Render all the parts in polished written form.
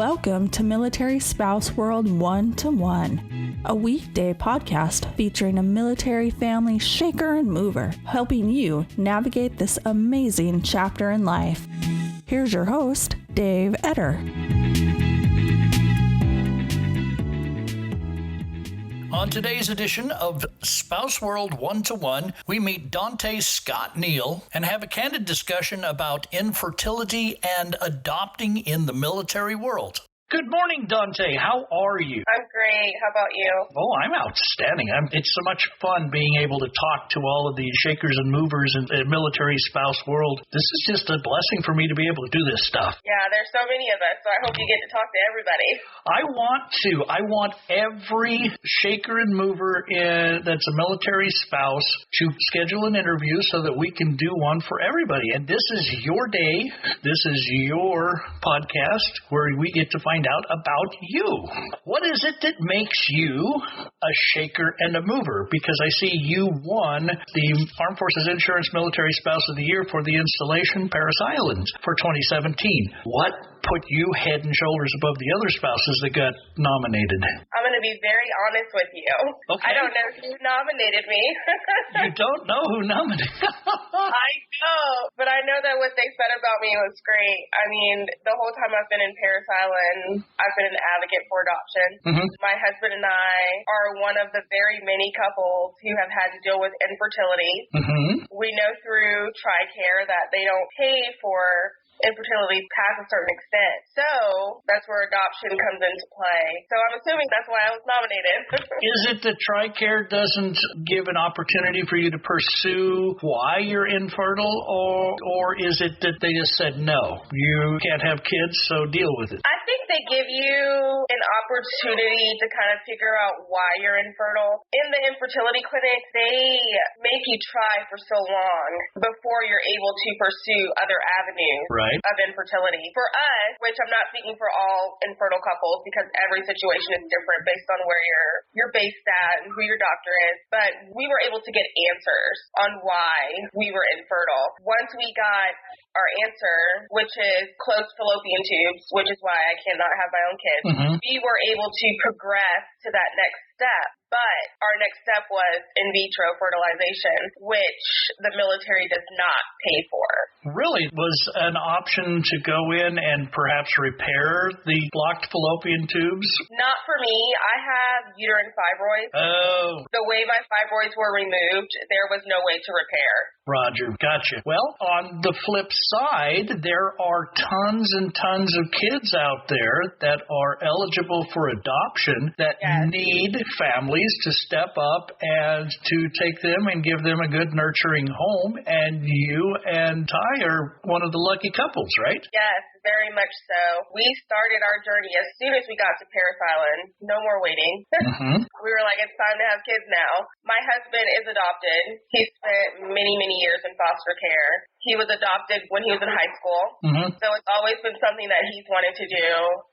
Welcome to Military Spouse World 1-to-1, a weekday podcast featuring a military family shaker and mover, helping you navigate this amazing chapter in life. Here's your host, Dave Etter. On today's edition of Spouse World 1-to-1, we meet Dontaye Scott-Neal and have a candid discussion about infertility and adopting in the military world. Good morning, Dontaye. How are you? I'm great. How about you? Oh, I'm outstanding. It's so much fun being able to talk to all of these shakers and movers in the military spouse world. This is just a blessing for me to be able to do this stuff. Yeah, there's so many of us, so I hope you get to talk to everybody. I want every shaker and mover that's a military spouse to schedule an interview so that we can do one for everybody. And this is your day. This is your podcast where we get to find out about you. What is it that makes you a shaker and a mover? Because I see you won the Armed Forces Insurance Military Spouse of the Year for the installation Paris Islands for 2017. What put you head and shoulders above the other spouses that got nominated? I'm going to be very honest with you. Okay. I don't know who nominated me. You don't know who nominated? I know, but I know that what they said about me was great. I mean, the whole time I've been in Paris Island, I've been an advocate for adoption. Mm-hmm. My husband and I are one of the very many couples who have had to deal with infertility. Mm-hmm. We know through Tricare that they don't pay for infertility past a certain extent. So that's where adoption comes into play. So I'm assuming that's why I was nominated. Is it that Tricare doesn't give an opportunity for you to pursue why you're infertile, or is it that they just said, no, you can't have kids, so deal with it? I think they give you an opportunity to kind of figure out why you're infertile. In the infertility clinic, they make you try for so long before you're able to pursue other avenues. Right. Of infertility. For us, which I'm not speaking for all infertile couples because every situation is different based on where you're based at and who your doctor is, but we were able to get answers on why we were infertile. Once we got our answer, which is closed fallopian tubes, which is why I cannot have my own kids, we were able to progress to that next step. But our next step was in vitro fertilization, which the military does not pay for. Really? Was an option to go in and perhaps repair the blocked fallopian tubes? Not for me. I have uterine fibroids. Oh. The way my fibroids were removed, there was no way to repair. Roger. Gotcha. Well, on the flip side, there are tons and tons of kids out there that are eligible for adoption that need families to step up and to take them and give them a good nurturing home. And you and Ty are one of the lucky couples, right? Yes, very much so. We started our journey as soon as we got to Paris Island. No more waiting. We were like, it's time to have kids now. My husband is adopted. He spent many, many years in foster care. He was adopted when he was in high school. So it's always been something that he's wanted to do.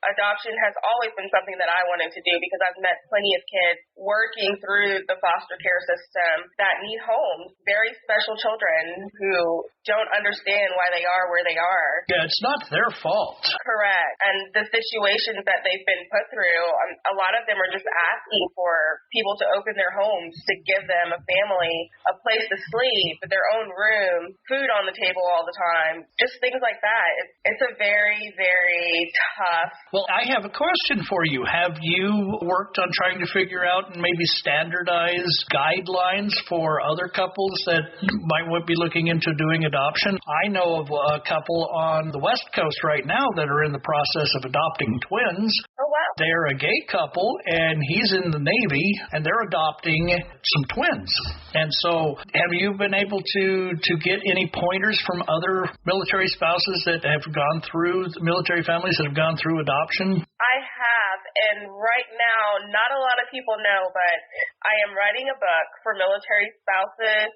Adoption has always been something that I wanted to do because I've met plenty of kids working through the foster care system that need homes. Very special children who don't understand why they are where they are. Yeah, it's not their fault. Correct. And the situations that they've been put through, a lot of them are just asking for people to open their homes, to give them a family, a place to sleep, their own room, food on the table all the time, just things like that. It's a very, very tough. Well, I have a question for you. Have you worked on trying to figure out and maybe standardize guidelines for other couples that might be looking into doing adoption? I know of a couple on the West Coast right now that are in the process of adopting twins. Oh, wow. They're a gay couple, and he's in the Navy, and they're adopting some twins. And so have you been able to get any pointers from other military spouses that have gone through, military families that have gone through adoption? I have, and right now, not a lot of people know, but I am writing a book for military spouses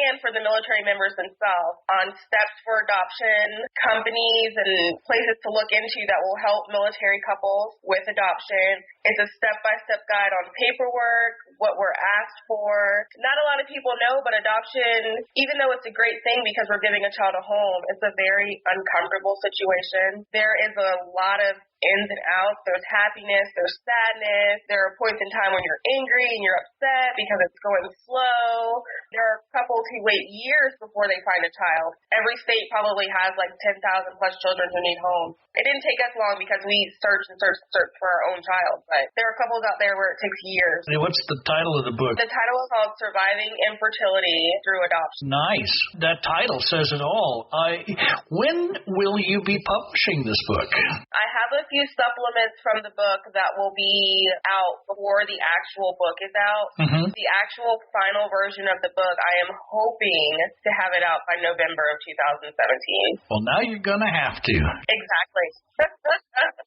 and for the military members themselves on steps for adoption, companies and places to look into that will help military couples with adoption. It's a step-by-step guide on paperwork, what we're asked for. Not a lot of people know, but adoption, even though it's a great thing because we're giving a child a home, it's a very uncomfortable situation. There is a lot of ins and outs. There's happiness, there's sadness. There are points in time when you're angry and you're upset because it's going slow. There are couples who wait years before they find a child. Every state probably has like 10,000 plus children who need homes. It didn't take us long because we searched for our own child, but there are couples out there where it takes years. What's the title of the book? The title is called Surviving Infertility Through Adoption. Nice. That title says it all. When will you be publishing this book? I have a few supplements from the book that will be out before the actual book is out. Mm-hmm. The actual final version of the book, I am hoping to have it out by November of 2017. Well, now you're going to have to. Exactly.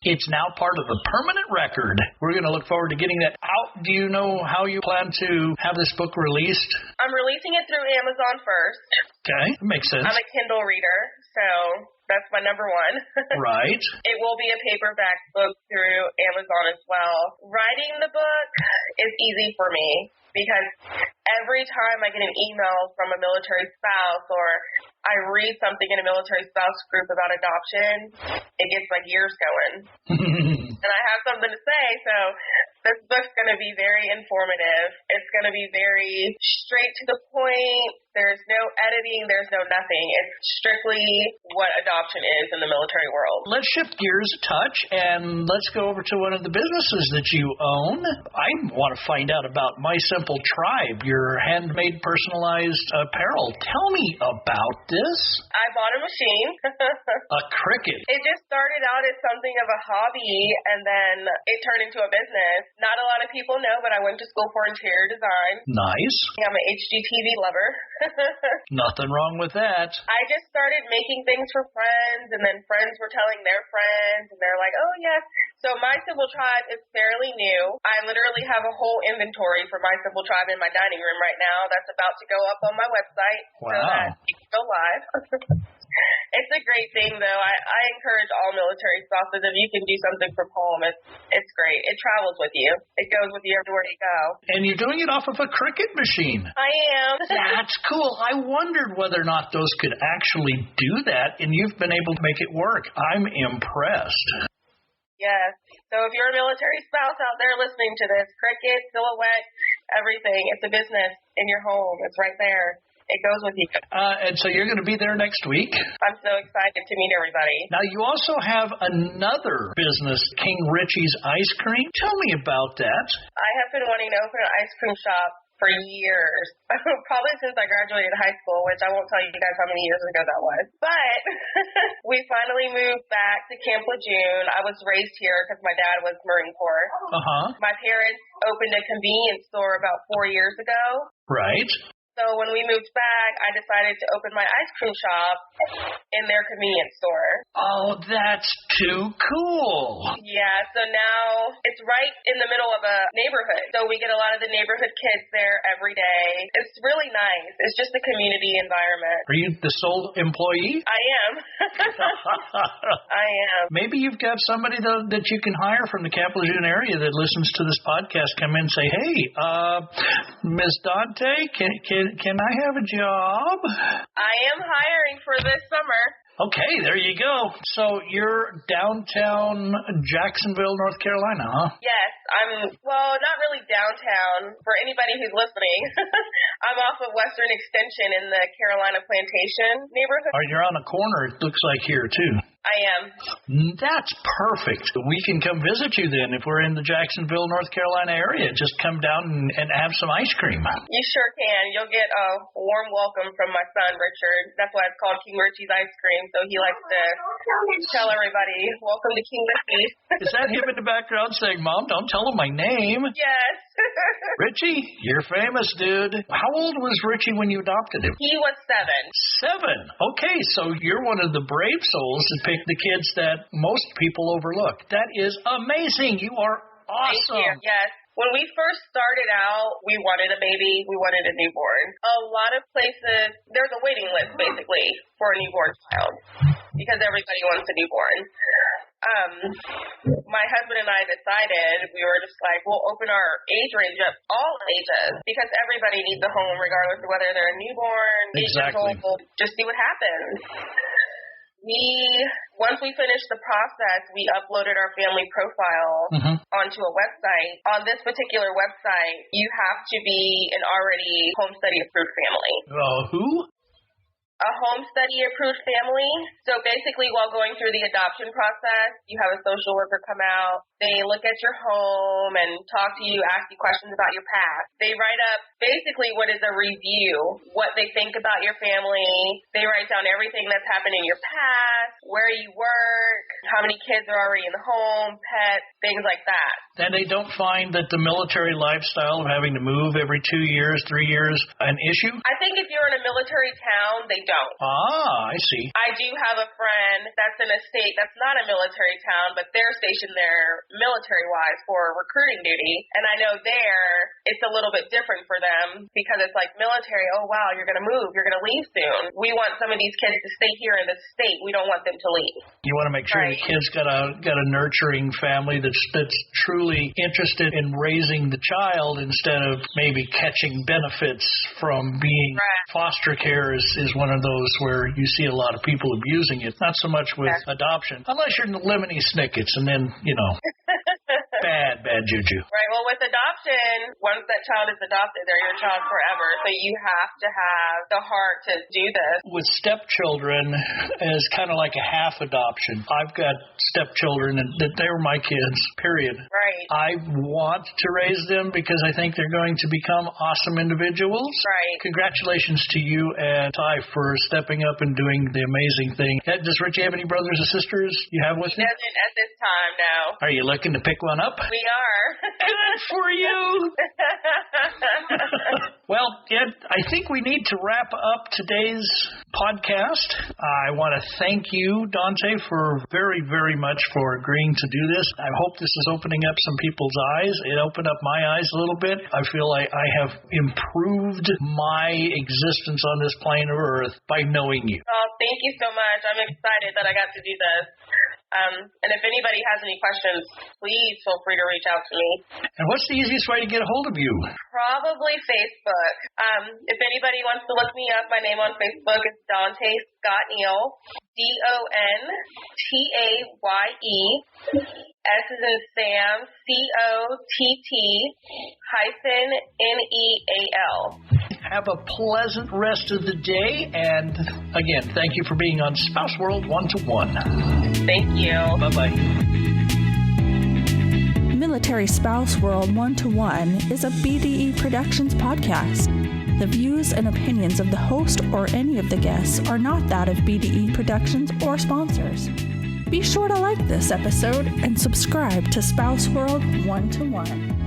It's now part of the permanent record. We're going to look forward to getting that out. Do you know how you plan to have this book released? I'm releasing it through Amazon first. Okay, that makes sense. I'm a Kindle reader, so that's my number one. Right. It will be a paperback book through Amazon as well. Writing the book is easy for me because every time I get an email from a military spouse or I read something in a military spouse group about adoption, it gets my gears going. And I have something to say, so this book's going to be very informative. It's going to be very straight to the point. There's no editing. There's no nothing. It's strictly what adoption is in the military world. Let's shift gears a touch, and let's go over to one of the businesses that you own. I want to find out about My Simple Tribe, your handmade personalized apparel. Tell me about this. I bought a machine. A Cricut. It just started out as something of a hobby, and then it turned into a business. Not a lot of people know, but I went to school for interior design. Nice. I'm an HGTV lover. Nothing wrong with that. I just started making things for friends, and then friends were telling their friends, and they're like, oh, yes. So My Simple Tribe is fairly new. I literally have a whole inventory for My Simple Tribe in my dining room right now that's about to go up on my website. Wow. So that you can go live. It's a great thing, though. I encourage all military spouses, if you can do something from home, it's great. It travels with you. It goes with you everywhere you go. And you're doing it off of a Cricut machine. I am. That's cool. I wondered whether or not those could actually do that, and you've been able to make it work. I'm impressed. Yes. So if you're a military spouse out there listening to this, Cricut, silhouette, everything, it's a business in your home. It's right there. It goes with you. And so you're going to be there next week? I'm so excited to meet everybody. Now, you also have another business, King Ritchie's Ice Cream. Tell me about that. I have been wanting to open an ice cream shop for years, probably since I graduated high school, which I won't tell you guys how many years ago that was. But we finally moved back to Camp Lejeune. I was raised here because my dad was Marine Corps. Uh-huh. My parents opened a convenience store about 4 years ago. Right. So when we moved back, I decided to open my ice cream shop in their convenience store. Oh, that's too cool. Yeah, so now it's right in the middle of a neighborhood. So we get a lot of the neighborhood kids there every day. It's really nice. It's just a community environment. Are you the sole employee? I am. I am. Maybe you've got somebody that you can hire from the Camp Lejeune area that listens to this podcast come in and say, hey, Ms. Dontaye, can I have a job? I am hiring for this summer. Okay, there you go. So you're downtown Jacksonville, North Carolina, huh? Yes, not really downtown. For anybody who's listening, I'm off of Western Extension in the Carolina Plantation neighborhood. Oh, you're on a corner, it looks like here, too. I am. That's perfect. We can come visit you then if we're in the Jacksonville, North Carolina area. Just come down and have some ice cream. You sure can. You'll get a warm welcome from my son, Richard. That's why it's called King Ritchie's Ice Cream. So he likes to tell everybody, welcome to King Ritchie. Is that him in the background saying, Mom, don't tell him my name? Yes. Ritchie, you're famous, dude. How old was Ritchie when you adopted him? He was 7. 7. Okay, so you're one of the brave souls that picked the kids that most people overlook. That is amazing. You are awesome. Thank you. Yes. When we first started out, we wanted a baby. We wanted a newborn. A lot of places, there's a waiting list, basically, for a newborn child because everybody wants a newborn. My husband and I decided, we were just like, we'll open our age range up, all ages, because everybody needs a home regardless of whether they're a newborn, 8 years old, just see what happens. Once we finished the process, we uploaded our family profile onto a website. On this particular website, you have to be an already home study approved family. Who? A home study approved family. So basically, while going through the adoption process, you have a social worker come out. They look at your home and talk to you, ask you questions about your past. They write up basically what is a review, what they think about your family. They write down everything that's happened in your past, where you work, how many kids are already in the home, pets, things like that. And they don't find that the military lifestyle of having to move every 2 years, 3 years, an issue? I think if you're in a military town, they don't. Ah, I see. I do have a friend that's in a state that's not a military town, but they're stationed there military-wise for recruiting duty. And I know there it's a little bit different for them because it's like military, oh, wow, you're going to move, you're going to leave soon. We want some of these kids to stay here in this state. We don't want them to leave. You want to make sure the kid's got a nurturing family that's truly interested in raising the child instead of maybe catching benefits from being foster care is one of those where you see a lot of people abusing it. Not so much with adoption, unless you're in the lemony snickets and then, bad juju. Right. Well, with adoption, once that child is adopted, they're your child forever. So you have to have the heart to do this. With stepchildren as kind of like a half adoption. I've got stepchildren and they're my kids, period. Right. I want to raise them because I think they're going to become awesome individuals. Right. Congratulations to you and Ty for stepping up and doing the amazing thing. Does Ritchie have any brothers or sisters you have with him? Doesn't at this time, no. Are you looking to pick one up? We are. Good for you. Well, Ed, I think we need to wrap up today's podcast. I want to thank you, Dontaye, for very, very much for agreeing to do this. I hope this is opening up some people's eyes. It opened up my eyes a little bit. I feel like I have improved my existence on this plane of Earth by knowing you. Oh, thank you so much. I'm excited that I got to do this. And if anybody has any questions, please feel free to reach out to me. And what's the easiest way to get a hold of you? Probably Facebook. If anybody wants to look me up, my name on Facebook is Dontaye Scott-Neal, Dontaye, S as in Sam, COTT-NEAL. Have a pleasant rest of the day, and again, thank you for being on Spouse World 1-to-1. Thank you. Bye-bye. Military Spouse World 1-to-1 is a BDE Productions podcast. The views and opinions of the host or any of the guests are not that of BDE Productions or sponsors. Be sure to like this episode and subscribe to Spouse World 1-to-1.